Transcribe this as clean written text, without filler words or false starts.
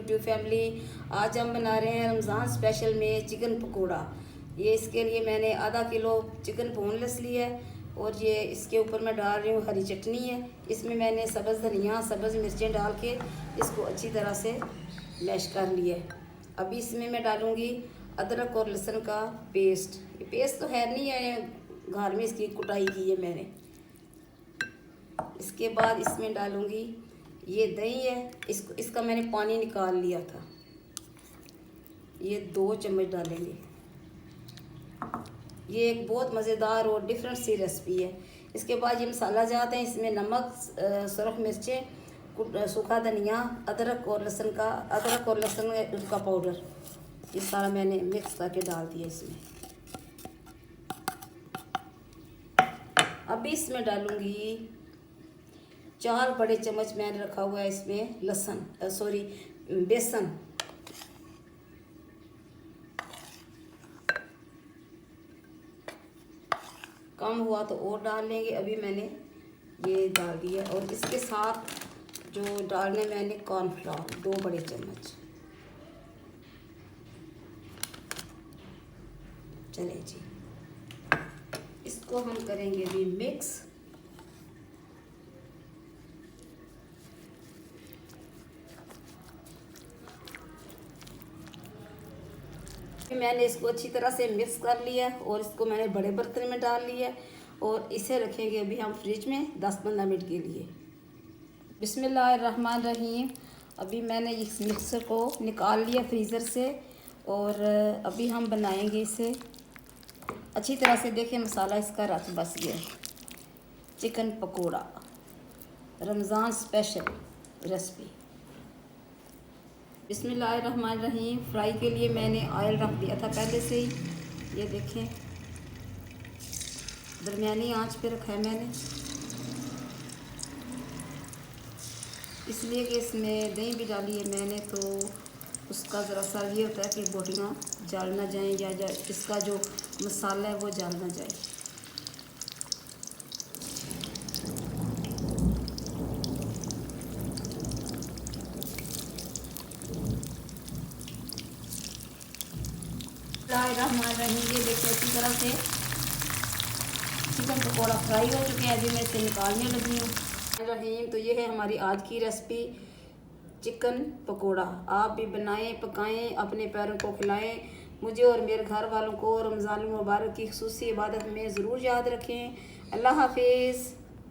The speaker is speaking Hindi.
YouTube family. आज हम बना रहे हैं रमज़ान स्पेशल में चिकन पकोड़ा। ये इसके लिए मैंने आधा किलो चिकन बोनलेस लिया है और ये इसके ऊपर मैं डाल रही हूँ हरी चटनी है। इसमें मैंने सब्ज़ धनिया सब्ज़ मिर्चें डाल के इसको अच्छी तरह से मैश कर लिया है। अभी इसमें मैं डालूँगी अदरक और लहसुन का पेस्ट। ये पेस्ट तो है नहीं है, घर में इसकी कुटाई की है मैंने। इसके बाद इसमें डालूँगी ये दही है, इसका मैंने पानी निकाल लिया था। ये 2 चम्मच डालेंगे। ये एक बहुत मज़ेदार और डिफरेंट सी रेसिपी है। इसके बाद ये मसाला जाते हैं, इसमें नमक, सुरख मिर्चें, सूखा धनिया, अदरक और लहसुन का पाउडर, ये सारा मैंने मिक्स करके डाल दिया इसमें। अभी इसमें डालूँगी 4 बड़े चम्मच मैंने रखा हुआ है इसमें बेसन। कम हुआ तो और डाल लेंगे। अभी मैंने ये डाल दिया और इसके साथ जो डालने मैंने कॉर्नफ्लावर 2 बड़े चम्मच। चले जी, इसको हम करेंगे अभी मिक्स। मैंने इसको अच्छी तरह से मिक्स कर लिया और इसको मैंने बड़े बर्तन में डाल लिया और इसे रखेंगे अभी हम फ्रिज में 10-15 मिनट के लिए। बिस्मिल्लाहिर्रहमानिर्रहीम। अभी मैंने इस मिक्सर को निकाल लिया फ्रीज़र से और अभी हम बनाएंगे इसे अच्छी तरह से। देखिए मसाला इसका रच बस गया। Chicken pakora Ramzan special recipe. बिस्मिल्लाहिर्रहमानिर्रहीम। फ्राई के लिए मैंने ऑयल रख दिया था पहले से ही। ये देखें दरमियानी आंच पे रखा है मैंने, इसलिए कि इसमें दही भी डाली है मैंने, तो उसका ज़रा सा ये होता है कि बोटियाँ जल ना जाएँ या इसका जो मसाला है वो जल ना जाए। ये देखिए अच्छी तरह से चिकन पकौड़ा फ्राई हो चुके हैं। अभी मैं इसे निकालने लगी हूँ। तो ये है हमारी आज की रेसिपी चिकन पकोड़ा। आप भी बनाएं, पकाएं, अपने प्यारों को खिलाएं। मुझे और मेरे घर वालों को रमज़ान मुबारक की खुसूसी इबादत में ज़रूर याद रखें। अल्लाह हाफिज़।